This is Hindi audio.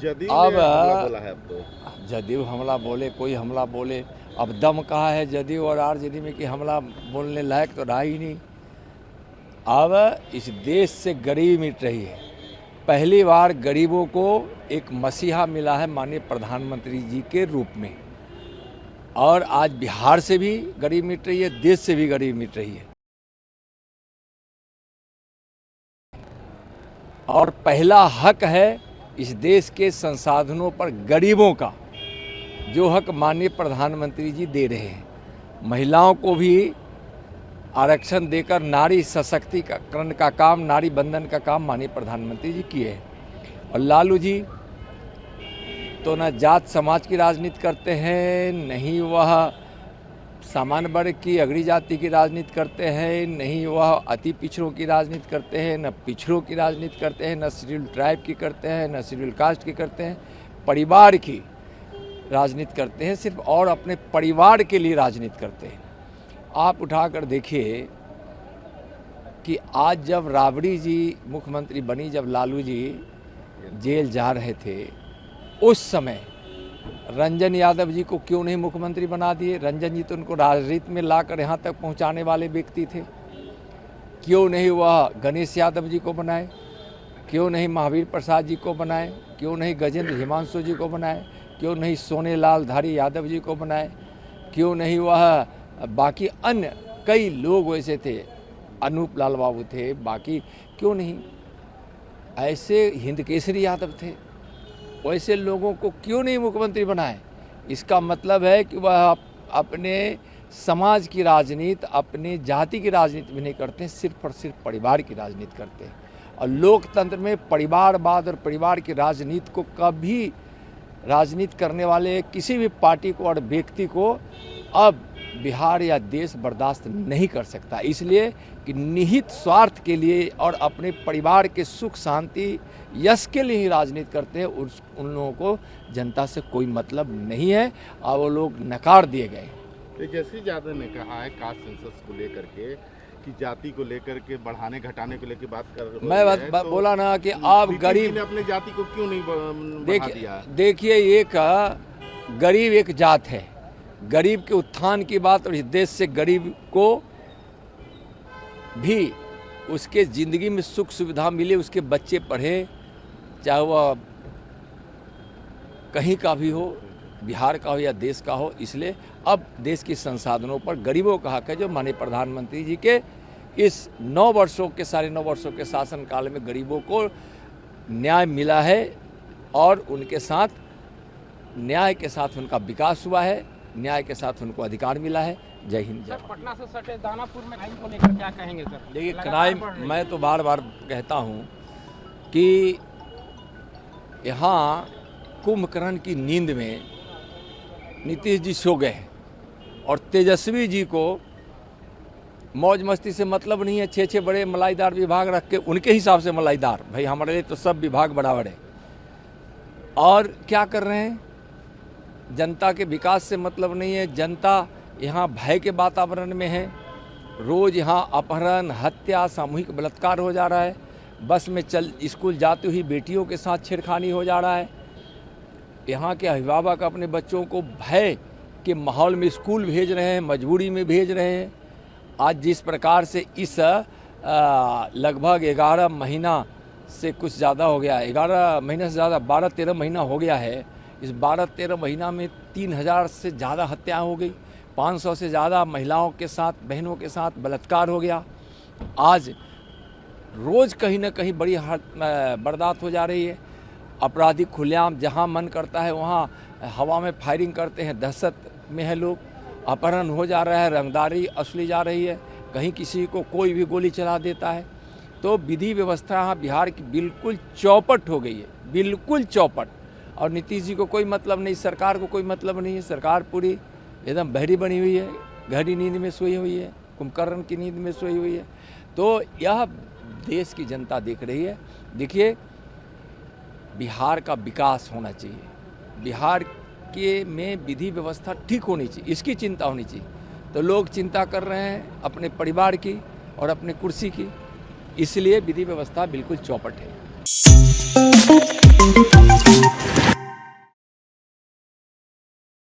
जदयू अब ने हमला बोला है, अब तो जदयू हमला बोले, कोई हमला बोले, अब दम कहा है जदयू और आरजेडी में कि हमला बोलने लायक तो रहा ही नहीं। अब इस देश से गरीबी मिट रही है। पहली बार गरीबों को एक मसीहा मिला है माननीय प्रधानमंत्री जी के रूप में, और आज बिहार से भी गरीब मिट रही है, देश से भी गरीब मिट रही है। और पहला हक है इस देश के संसाधनों पर गरीबों का, जो हक माननीय प्रधानमंत्री जी दे रहे हैं। महिलाओं को भी आरक्षण देकर नारी सशक्तिकरण का काम, नारी बंधन का काम माननीय प्रधानमंत्री जी किए हैं। और लालू जी तो न जात समाज की राजनीति करते हैं, नहीं वह सामान्य वर्ग की अगड़ी जाति की राजनीति करते हैं, नहीं वह अति पिछड़ों की राजनीति करते हैं, न पिछड़ों की राजनीति करते हैं, न शेड्यूल ट्राइब की करते हैं, न शेड्यूल कास्ट की करते हैं। परिवार की राजनीति करते हैं सिर्फ, और अपने परिवार के लिए राजनीति करते हैं। आप उठाकर देखिए कि आज जब राबड़ी जी मुख्यमंत्री बनी, जब लालू जी जेल जा रहे थे, उस समय रंजन यादव जी को क्यों नहीं मुख्यमंत्री बना दिए? रंजन जी तो उनको राजनीति में लाकर यहाँ तक पहुँचाने वाले व्यक्ति थे। क्यों नहीं वह गणेश यादव जी को बनाए? क्यों नहीं महावीर प्रसाद जी को बनाए? क्यों नहीं गजेंद्र हिमांशु जी को बनाए? क्यों नहीं सोनेलाल धारी यादव जी को बनाए? क्यों नहीं वह बाकी अन्य कई लोग वैसे थे, अनूप लाल बाबू थे, बाकी क्यों नहीं? ऐसे हिंदकेसरी यादव थे, वैसे लोगों को क्यों नहीं मुख्यमंत्री बनाए? इसका मतलब है कि वह अपने समाज की राजनीति, अपने जाति की राजनीति भी नहीं करते हैं, सिर्फ और सिर्फ परिवार की राजनीति करते हैं। और लोकतंत्र में परिवारवाद और परिवार की राजनीति को कभी राजनीति करने वाले किसी भी पार्टी को और व्यक्ति को अब बिहार या देश बर्दाश्त नहीं कर सकता। इसलिए कि निहित स्वार्थ के लिए और अपने परिवार के सुख शांति यश के लिए ही राजनीति करते हैं। उन लोगों को जनता से कोई मतलब नहीं है और वो लोग नकार दिए गए। तेजस्वी यादव ने कहा है कास्ट सेंसस को लेकर के कि जाति को लेकर के बढ़ाने घटाने को लेकर बात कर रहे हैं। मैं बोला ना कि आप गरीब ने अपने जाति को क्यों नहीं बढ़ा दिया? देखिए, एक गरीब एक जात है। गरीब के उत्थान की बात, और इस देश से गरीब को भी उसके ज़िंदगी में सुख सुविधा मिले, उसके बच्चे पढ़े, चाहे वह कहीं का भी हो, बिहार का हो या देश का हो। इसलिए अब देश के संसाधनों पर गरीबों का हक है, जो माननीय प्रधानमंत्री जी के इस 9 वर्षों के, साढ़े 9 वर्षों के शासनकाल में गरीबों को न्याय मिला है, और उनके साथ न्याय के साथ उनका विकास हुआ है, न्याय के साथ उनको अधिकार मिला है। जय हिंद, जय। पटना से सटे दानापुर में क्राइम को लेकर क्या कहेंगे सर? देखिए, क्राइम, मैं तो बार बार कहता हूँ कि यहाँ कुंभकर्ण की नींद में नीतीश जी सो गए हैं, और तेजस्वी जी को मौज मस्ती से मतलब नहीं है। 6 बड़े मलाईदार विभाग रख के, उनके हिसाब से मलाईदार, भाई हमारे लिए तो सब विभाग बराबर है। और क्या कर रहे हैं? जनता के विकास से मतलब नहीं है। जनता यहाँ भय के वातावरण में है। रोज़ यहाँ अपहरण, हत्या, सामूहिक बलात्कार हो जा रहा है। बस में स्कूल जाती हुई बेटियों के साथ छेड़खानी हो जा रहा है। यहाँ के अभिभावक अपने बच्चों को भय के माहौल में स्कूल भेज रहे हैं, मजबूरी में भेज रहे हैं। आज जिस प्रकार से इस लगभग 11 महीना से कुछ ज़्यादा हो गया, 11 महीने से ज़्यादा 12-13 महीना हो गया है। इस 12-13 महीना में 3000 से ज़्यादा हत्याएं हो गई, 500 से ज़्यादा महिलाओं के साथ, बहनों के साथ बलात्कार हो गया। आज रोज़ कहीं ना कहीं बड़ी वारदात हो जा रही है। अपराधी खुलेआम जहां मन करता है वहां हवा में फायरिंग करते हैं, दहशत में है लोग। अपहरण हो जा रहा है, रंगदारी असली जा रही है, कहीं किसी को कोई भी गोली चला देता है। तो विधि व्यवस्था यहाँ बिहार की बिल्कुल चौपट हो गई है, बिल्कुल चौपट। और नीतीश जी को कोई मतलब नहीं, सरकार को कोई मतलब नहीं है। सरकार पूरी एकदम बहरी बनी हुई है, गहरी नींद में सोई हुई है, कुंभकर्ण की नींद में सोई हुई है। तो यह देश की जनता देख रही है। देखिए, बिहार का विकास होना चाहिए, बिहार के में विधि व्यवस्था ठीक होनी चाहिए, इसकी चिंता होनी चाहिए। तो लोग चिंता कर रहे हैं अपने परिवार की और अपने कुर्सी की, इसलिए विधि व्यवस्था बिल्कुल चौपट है।